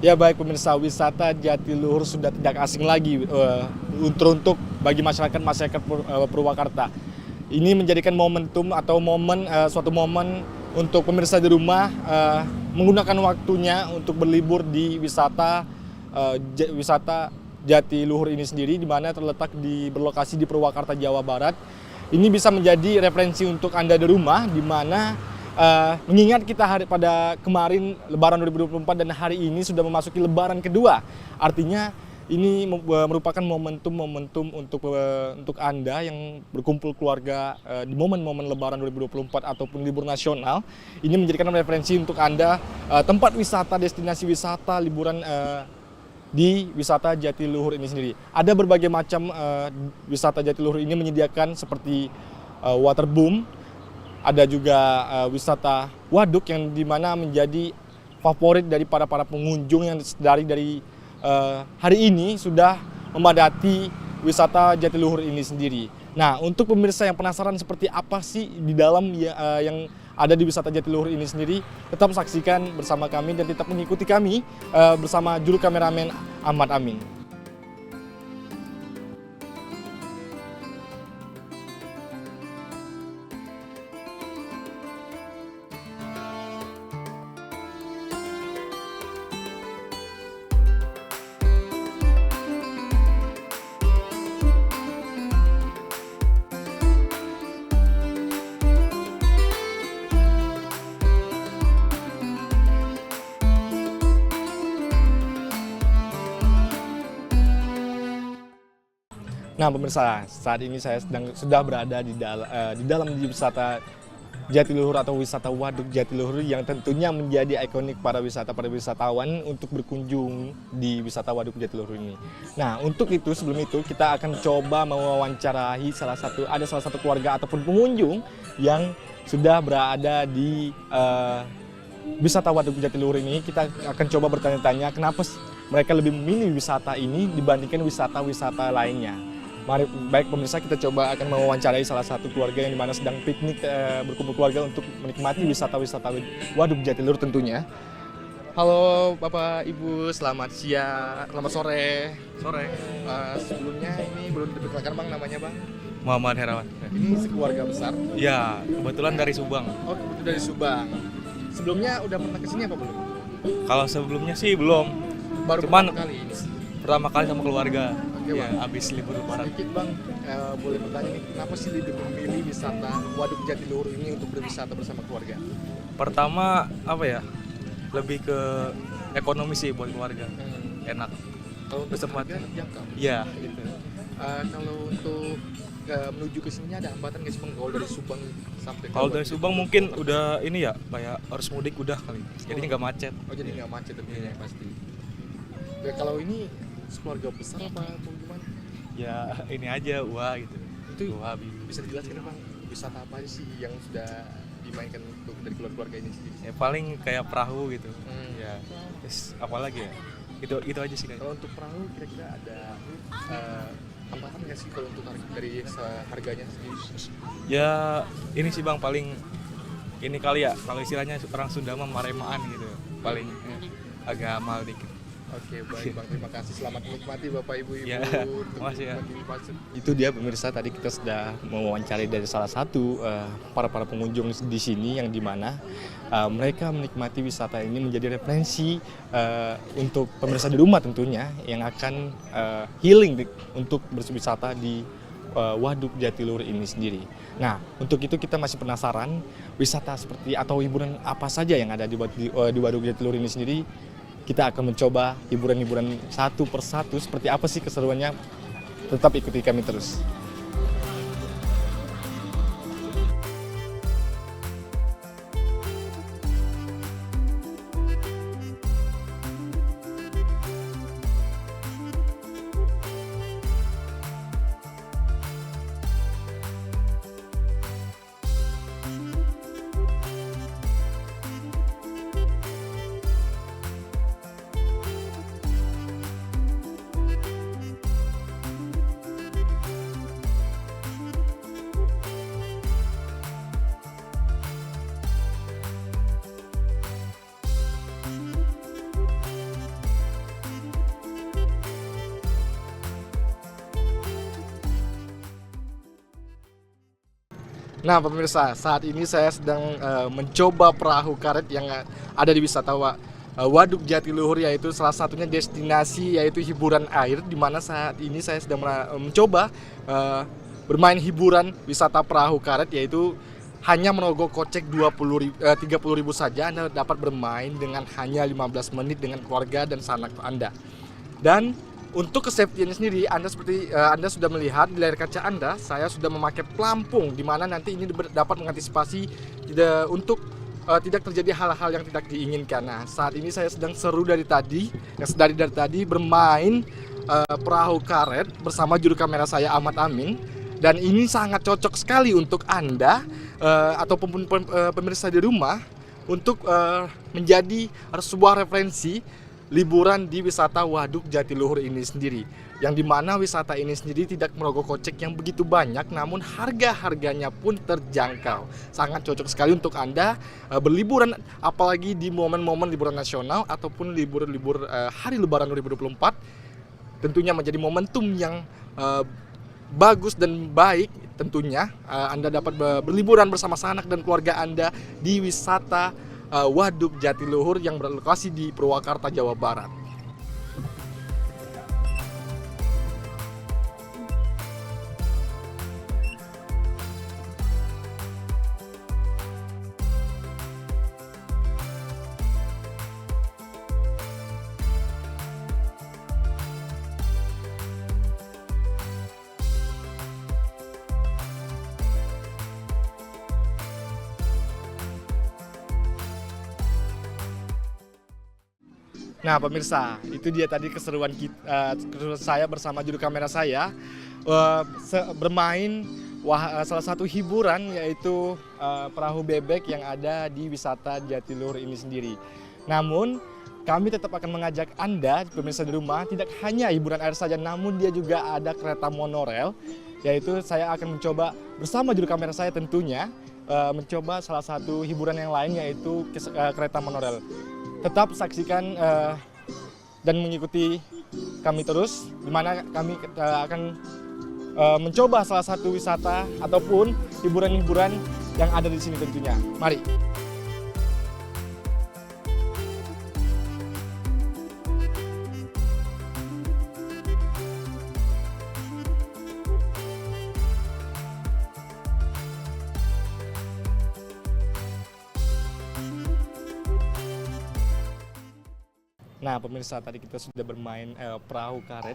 Ya baik pemirsa, wisata Jatiluhur sudah tidak asing lagi untuk bagi masyarakat Purwakarta. Ini menjadikan momentum atau suatu momen untuk pemirsa di rumah menggunakan waktunya untuk berlibur di wisata Jatiluhur ini sendiri, di mana berlokasi di Purwakarta, Jawa Barat. Ini bisa menjadi referensi untuk Anda di rumah, di mana mengingat kita pada kemarin Lebaran 2024 dan hari ini sudah memasuki Lebaran kedua. Artinya ini merupakan momentum untuk Anda yang berkumpul keluarga di momen-momen Lebaran 2024 ataupun libur nasional. Ini menjadikan referensi untuk Anda tempat wisata, destinasi wisata, liburan di wisata Jatiluhur ini sendiri. Ada berbagai macam wisata Jatiluhur ini menyediakan seperti waterboom, ada juga wisata waduk yang dimana menjadi favorit dari para pengunjung yang dari hari ini sudah memadati wisata Jatiluhur ini sendiri. Nah, untuk pemirsa yang penasaran seperti apa sih di dalam yang ada di wisata Jatiluhur ini sendiri, tetap saksikan bersama kami dan tetap mengikuti kami bersama juru kameramen Ahmad Amin. Nah pemirsa, saat ini saya sudah berada di dalam wisata Jatiluhur atau wisata Waduk Jatiluhur yang tentunya menjadi ikonik para wisatawan untuk berkunjung di wisata Waduk Jatiluhur ini. Nah untuk itu, sebelum itu kita akan coba mewawancarai salah satu keluarga ataupun pengunjung yang sudah berada di wisata Waduk Jatiluhur ini. Kita akan coba bertanya-tanya kenapa mereka lebih memilih wisata ini dibandingkan wisata-wisata lainnya. Mari, baik pemirsa, kita coba akan mewawancarai salah satu keluarga yang dimana sedang piknik berkumpul keluarga untuk menikmati wisata-wisata Waduk Jatiluhur tentunya. Halo Bapak Ibu, selamat siang, selamat sore. Sebelumnya ini belum diperkenalkan Bang, namanya Bang? Muhammad Herawan. Ini sekeluarga besar? Ya, kebetulan dari Subang. Oh, kebetulan dari Subang. Sebelumnya udah pernah kesini apa belum? Kalau sebelumnya sih belum. Baru Cuman pertama kali ini. Pertama kali sama keluarga. Oke, Ya, Bang. habis libur lebaran. Sedikit Bang, boleh bertanya nih, kenapa sih lebih memilih wisata Waduk Jatiluhur ini untuk berwisata bersama keluarga? Pertama apa ya? Lebih ke ekonomi sih buat keluarga. Enak. Kalau untuk Bersempat. harga terjangkau. Iya, gitu. Kalau untuk menuju ke sini ada hambatan nggak sih Bang? Kalau dari Subang sampai ke Kalau dari Waduk Subang Jatiluhur? mungkin udah ini ya, kayak harus mudik udah kali. Jadinya nggak macet. Oh, jadi nggak macet tentunya Iya. pasti. Ya, kalau ini sekeluarga besar apa gimana? Ya, ini aja wah gitu. Itu Wah, Bi. bisa dijelaskan Bang, wisata apa aja sih yang sudah dimainkan untuk dari keluarga ini sendiri? Ya paling kayak perahu gitu. Hmm. Ya. Terus apalagi ya? Itu aja sih kayaknya. Kalau untuk perahu kira-kira ada tambahan nggak sih kalau untuk dari harganya sendiri? Ya ini sih Bang, paling ini kali ya, kalau istilahnya orang Sunda mah maremaan gitu, paling agak mahal dikit. Oke, baik Bang, terima kasih. Selamat menikmati Bapak Ibu-ibu. Ya, untuk makasih ya. menikmati. Itu dia pemirsa, tadi kita sudah mewawancari dari salah satu para pengunjung di sini yang dimana mereka menikmati wisata ini menjadi referensi untuk pemirsa di rumah tentunya yang akan healing untuk berwisata di Waduk Jatiluhur ini sendiri. Nah, untuk itu kita masih penasaran wisata seperti atau hiburan apa saja yang ada di Waduk Jatiluhur ini sendiri. Kita akan mencoba hiburan-hiburan satu persatu, seperti apa sih keseruannya. Tetap ikuti kami terus. Nah pemirsa, saat ini saya sedang mencoba perahu karet yang ada di wisata Waduk Jatiluhur, yaitu salah satunya destinasi yaitu hiburan air, di mana saat ini saya sedang mencoba bermain hiburan wisata perahu karet, yaitu hanya merogoh kocek 30.000 saja. Anda dapat bermain dengan hanya 15 menit dengan keluarga dan sanak Anda. Dan untuk kesafetyan sendiri, Anda sudah melihat di layar kaca Anda, saya sudah memakai pelampung, di mana nanti ini dapat mengantisipasi untuk tidak terjadi hal-hal yang tidak diinginkan. Nah, saat ini saya sedang seru dari tadi bermain perahu karet bersama juru kamera saya Ahmad Amin, dan ini sangat cocok sekali untuk Anda ataupun pemirsa di rumah untuk menjadi sebuah referensi liburan di wisata Waduk Jatiluhur ini sendiri, yang dimana wisata ini sendiri tidak merogoh kocek yang begitu banyak, namun harga-harganya pun terjangkau. Sangat cocok sekali untuk Anda berliburan, apalagi di momen-momen liburan nasional ataupun libur hari Lebaran 2024. Tentunya menjadi momentum yang bagus dan baik. Tentunya Anda dapat berliburan bersama sanak dan keluarga Anda di wisata Waduk Jatiluhur yang berlokasi di Purwakarta, Jawa Barat. Nah pemirsa, itu dia tadi keseruan saya bersama juru kamera saya bermain salah satu hiburan, yaitu perahu bebek yang ada di wisata Jatiluhur ini sendiri. Namun kami tetap akan mengajak Anda pemirsa di rumah, tidak hanya hiburan air saja, namun dia juga ada kereta monorel, yaitu saya akan mencoba bersama juru kamera saya tentunya mencoba salah satu hiburan yang lain, yaitu kereta monorel. Tetap saksikan dan mengikuti kami terus, di mana kami akan mencoba salah satu wisata ataupun hiburan-hiburan yang ada di sini tentunya. Mari. Nah pemirsa, tadi kita sudah bermain perahu karet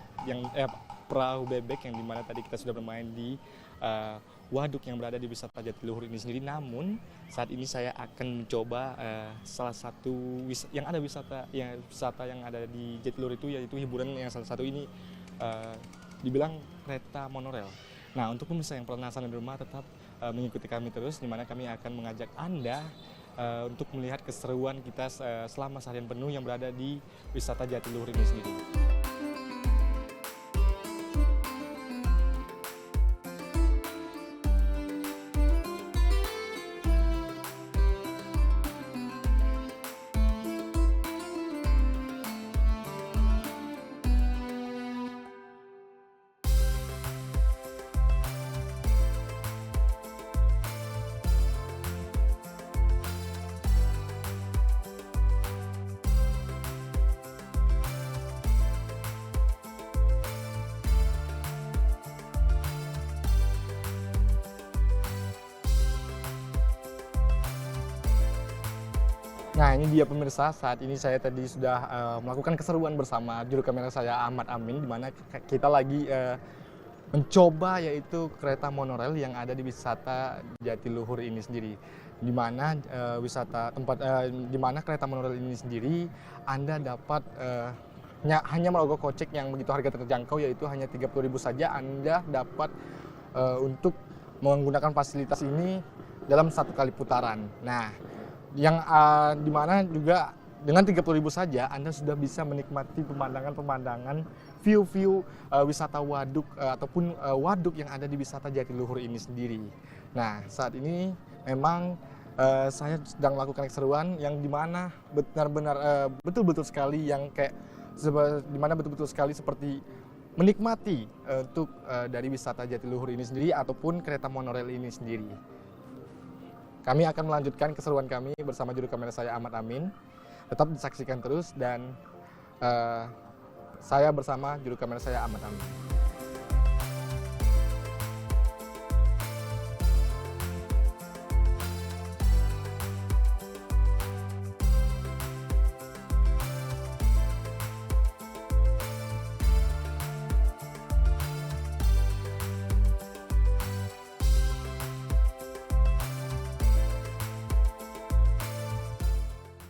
perahu bebek, yang dimana tadi kita sudah bermain di waduk yang berada di wisata Jatiluhur ini sendiri. Namun saat ini saya akan mencoba salah satu wisata yang ada di Jatiluhur itu, yaitu hiburan yang salah satu ini dibilang kereta monorel. Nah untuk pemirsa yang penasaran di rumah, tetap mengikuti kami terus, di mana kami akan mengajak Anda untuk melihat keseruan kita selama seharian penuh yang berada di wisata Jatiluhur ini sendiri. Nah ini dia pemirsa, saat ini saya tadi sudah melakukan keseruan bersama juru kamera saya Ahmad Amin, di mana kita lagi mencoba yaitu kereta monorel yang ada di wisata Jatiluhur ini sendiri, di mana di mana kereta monorel ini sendiri Anda dapat hanya merogoh kocek yang begitu harga terjangkau, yaitu hanya 30.000 saja. Anda dapat untuk menggunakan fasilitas ini dalam satu kali putaran. Nah yang dimana juga dengan 30.000 saja Anda sudah bisa menikmati pemandangan-pemandangan, view-view wisata waduk ataupun waduk yang ada di wisata Jatiluhur ini sendiri. Nah saat ini memang saya sedang melakukan keseruan yang dimana benar-benar betul-betul sekali seperti menikmati untuk dari wisata Jatiluhur ini sendiri ataupun kereta monorel ini sendiri. kami akan melanjutkan keseruan kami bersama juru kamera saya Ahmad Amin. Tetap disaksikan terus dan saya bersama juru kamera saya Ahmad Amin.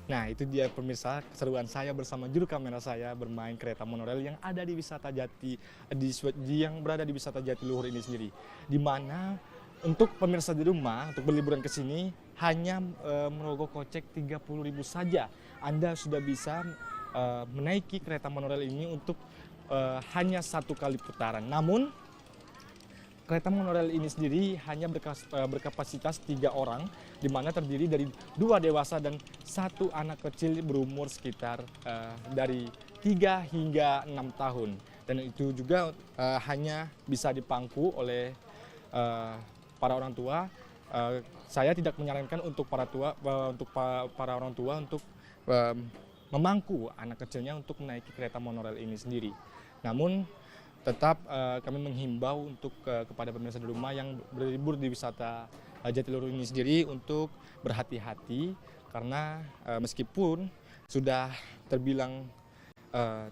Nah, itu dia pemirsa keseruan saya bersama juru kamera saya bermain kereta monorail yang ada di wisata yang berada di wisata Jatiluhur ini sendiri. Di mana untuk pemirsa di rumah untuk berliburan ke sini hanya merogoh kocek 30.000 saja. Anda sudah bisa menaiki kereta monorail ini untuk hanya 1 kali putaran. Namun kereta monorail ini sendiri hanya berkapasitas 3 orang, di mana terdiri dari 2 dewasa dan 1 anak kecil berumur sekitar dari 3 hingga 6 tahun. Dan itu juga hanya bisa dipangku oleh para orang tua. Saya tidak menyarankan untuk para orang tua untuk memangku anak kecilnya untuk menaiki kereta monorail ini sendiri. Namun tetap kami menghimbau untuk kepada pemirsa di rumah yang berlibur di wisata Jatiluhur ini sendiri untuk berhati-hati karena meskipun sudah terbilang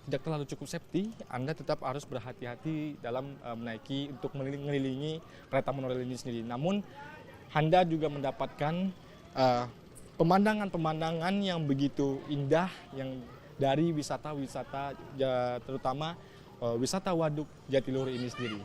tidak terlalu cukup safety, Anda tetap harus berhati-hati dalam menaiki untuk mengelilingi kereta monorail ini sendiri. Namun Anda juga mendapatkan pemandangan-pemandangan yang begitu indah yang dari wisata-wisata terutama wisata Waduk Jatiluhur ini sendiri.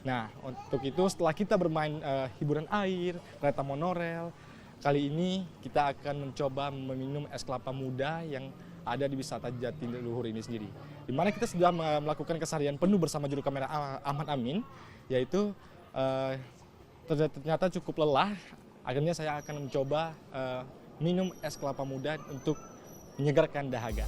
Nah, untuk itu setelah kita bermain hiburan air, kereta monorail, kali ini kita akan mencoba meminum es kelapa muda yang ada di wisata Jatiluhur ini sendiri. Di mana kita sudah melakukan keseharian penuh bersama juru kamera Ahmad Amin, yaitu ternyata cukup lelah. Akhirnya saya akan mencoba minum es kelapa muda untuk menyegarkan dahaga.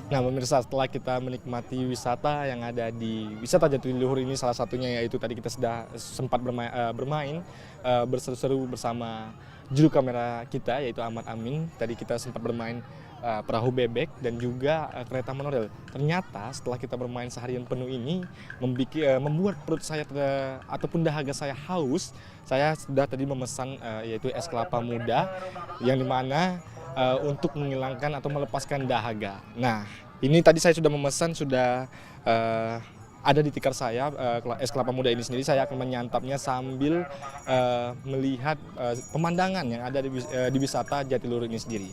Nah pemirsa, setelah kita menikmati wisata yang ada di wisata Jatiluhur ini, salah satunya yaitu tadi kita sudah sempat bermain berseru-seru bersama juru kamera kita yaitu Ahmad Amin. Tadi kita sempat bermain perahu bebek dan juga kereta monorail. Ternyata setelah kita bermain seharian penuh ini membuat perut saya ataupun dahaga saya haus. Saya sudah tadi memesan yaitu es kelapa muda yang dimana untuk menghilangkan atau melepaskan dahaga. Nah, ini tadi saya sudah memesan, sudah ada di tikar saya es kelapa muda ini sendiri. Saya akan menyantapnya sambil melihat pemandangan yang ada di wisata Jatiluhur ini sendiri.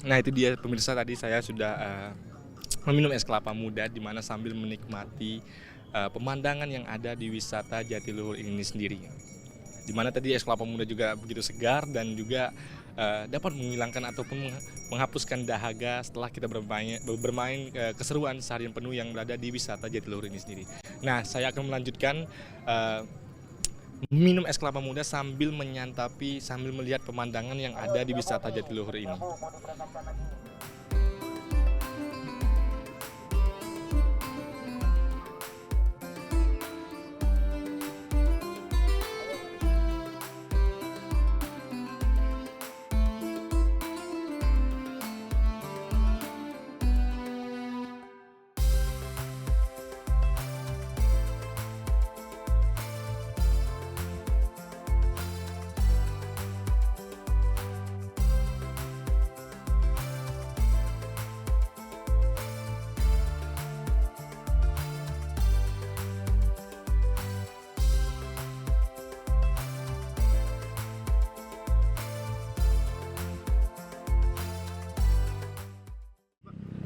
Nah itu dia pemirsa, tadi saya sudah meminum es kelapa muda di mana sambil menikmati pemandangan yang ada di wisata Jatiluhur ini sendiri. Di mana tadi es kelapa muda juga begitu segar dan juga dapat menghilangkan ataupun menghapuskan dahaga setelah kita bermain keseruan seharian penuh yang berada di wisata Jatiluhur ini sendiri. Nah saya akan melanjutkan minum es kelapa muda sambil melihat pemandangan yang ada di wisata Jatiluhur ini.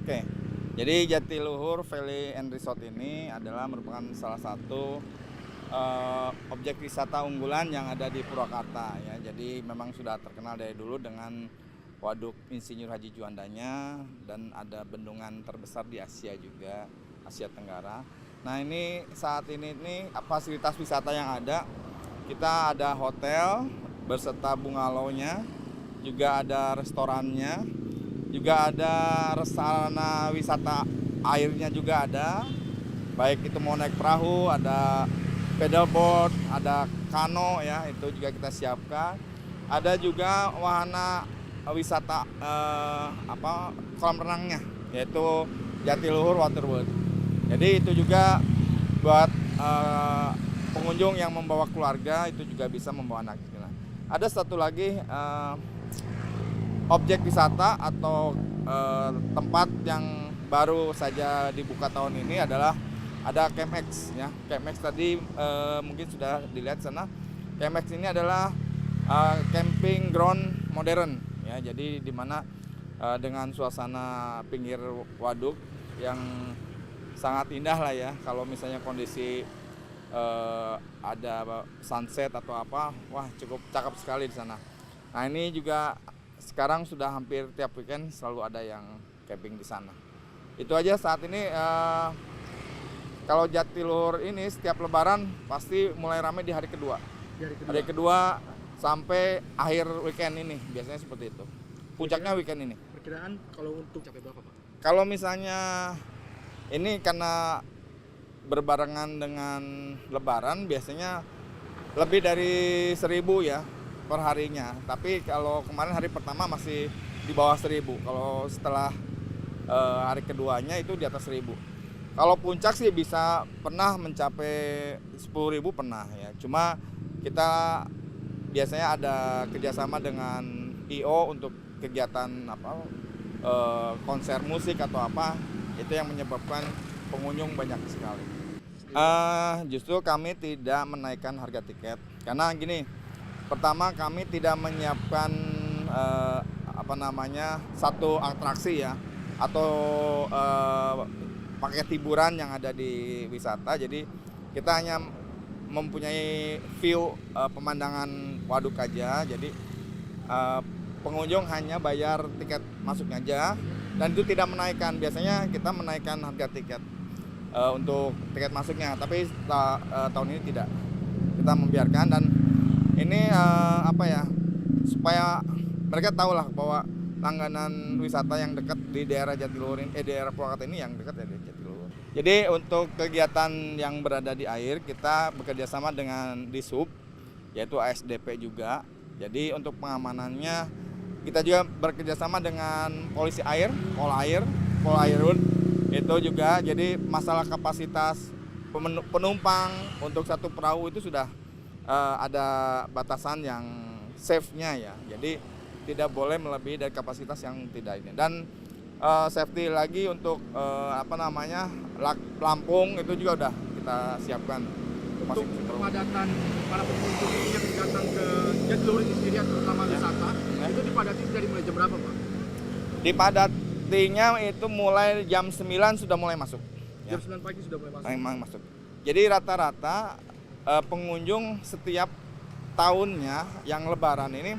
Oke, jadi Jatiluhur Valley and Resort ini adalah merupakan salah satu objek wisata unggulan yang ada di Purwakarta ya. Jadi memang sudah terkenal dari dulu dengan Waduk Insinyur Haji Juandanya, dan ada bendungan terbesar di Asia juga, Asia Tenggara. Nah ini saat ini fasilitas wisata yang ada, kita ada hotel berserta bungalownya, juga ada restorannya, juga ada sarana wisata airnya juga ada, baik itu mau naik perahu, ada paddleboard, ada kano ya, itu juga kita siapkan. Ada juga wahana wisata kolam renangnya, yaitu Jatiluhur Waterworld. Jadi itu juga buat pengunjung yang membawa keluarga, itu juga bisa membawa anak. Ada satu lagi objek wisata atau tempat yang baru saja dibuka tahun ini adalah ada Camp X ya. Camp X tadi mungkin sudah dilihat sana. Camp X ini adalah camping ground modern ya. Jadi di mana dengan suasana pinggir waduk yang sangat indah lah ya. Kalau misalnya kondisi ada sunset atau apa, wah cukup cakep sekali di sana. Nah ini juga sekarang sudah hampir tiap weekend selalu ada yang camping di sana. Itu aja saat ini. Kalau Jatiluhur ini setiap Lebaran pasti mulai ramai di hari kedua. Hari kedua sampai akhir weekend ini biasanya seperti itu. Puncaknya weekend ini. Perkiraan kalau untuk capai berapa Pak? Kalau misalnya ini karena berbarengan dengan Lebaran biasanya lebih dari 1.000 ya per harinya. Tapi kalau kemarin hari pertama masih di bawah 1.000. Kalau setelah hari keduanya itu di atas 1.000. Kalau puncak sih bisa pernah mencapai 10.000 pernah ya. Cuma kita biasanya ada kerjasama dengan IO untuk kegiatan konser musik atau apa, itu yang menyebabkan pengunjung banyak sekali. Justru kami tidak menaikkan harga tiket karena gini, pertama kami tidak menyiapkan satu atraksi ya atau paket hiburan yang ada di wisata. Jadi kita hanya mempunyai view pemandangan waduk aja. Jadi pengunjung hanya bayar tiket masuknya aja, dan itu tidak menaikkan. Biasanya kita menaikkan harga tiket untuk tiket masuknya, tapi tahun ini tidak. Kita membiarkan, dan ini supaya mereka tahu lah bahwa langganan wisata yang dekat di daerah Jatiluhur ini, daerah Purwakarta ini yang dekat dari Jatiluhur. Jadi untuk kegiatan yang berada di air kita bekerja sama dengan Disub, yaitu ASDP juga. Jadi untuk pengamanannya kita juga bekerja sama dengan polisi air, Polairun itu juga. Jadi masalah kapasitas penumpang untuk satu perahu itu sudah ada batasan yang safe-nya ya. Jadi tidak boleh melebihi dari kapasitas yang tidak ini. Dan safety lagi untuk pelampung itu juga udah kita siapkan. Untuk kepadatan para pengunjung yang datang ke Jatiluhur ini sendiri, terutama wisata, itu dipadati dari mulai jam berapa Pak? Dipadatinya itu mulai jam 9 sudah mulai masuk. Jam 9 pagi sudah mulai masuk? Memang masuk. Jadi rata-rata pengunjung setiap tahunnya yang Lebaran ini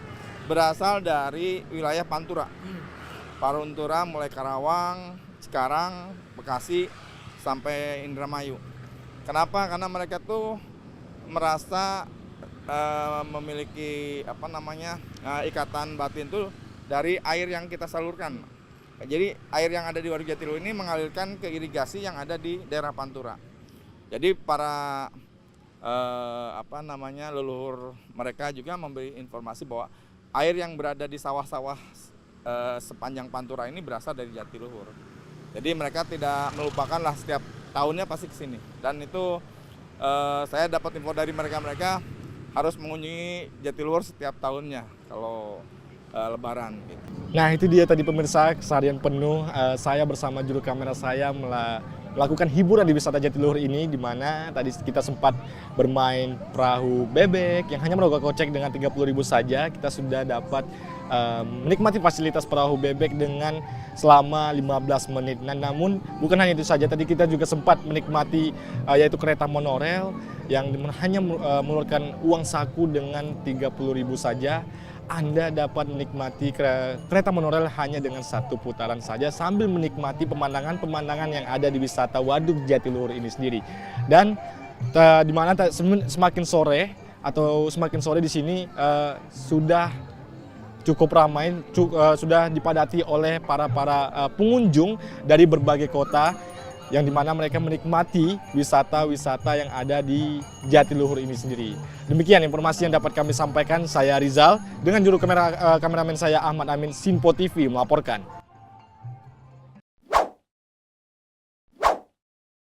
berasal dari wilayah Pantura. Pantura mulai Karawang, Cikarang, Bekasi, sampai Indramayu. Kenapa? Karena mereka tuh merasa memiliki ikatan batin tuh dari air yang kita salurkan. Jadi air yang ada di Waduk Jatiluhur ini mengalirkan ke irigasi yang ada di daerah Pantura. Jadi para leluhur mereka juga memberi informasi bahwa air yang berada di sawah-sawah sepanjang Pantura ini berasal dari Jatiluhur. Jadi mereka tidak melupakan lah, setiap tahunnya pasti ke sini. Dan itu saya dapat info dari mereka harus mengunjungi Jatiluhur setiap tahunnya kalau Lebaran. Gitu. Nah itu dia tadi pemirsa, keseharian penuh saya bersama juru kamera saya melakukan hiburan di wisata Jatiluhur ini, di mana tadi kita sempat bermain perahu bebek yang hanya merogoh kocek dengan 30.000 saja. Kita sudah dapat menikmati fasilitas perahu bebek dengan selama 15 menit. Nah, namun bukan hanya itu saja, tadi kita juga sempat menikmati yaitu kereta monorail yang hanya mengeluarkan uang saku dengan 30.000 saja. Anda dapat menikmati kereta monorail hanya dengan satu putaran saja sambil menikmati pemandangan-pemandangan yang ada di wisata Waduk Jatiluhur ini sendiri. Dan di mana semakin sore di sini sudah cukup ramai, sudah dipadati oleh para pengunjung dari berbagai kota yang dimana mereka menikmati wisata-wisata yang ada di Jatiluhur ini sendiri. Demikian informasi yang dapat kami sampaikan. Saya Rizal dengan juru kameramen saya Ahmad Amin, Simpo TV melaporkan.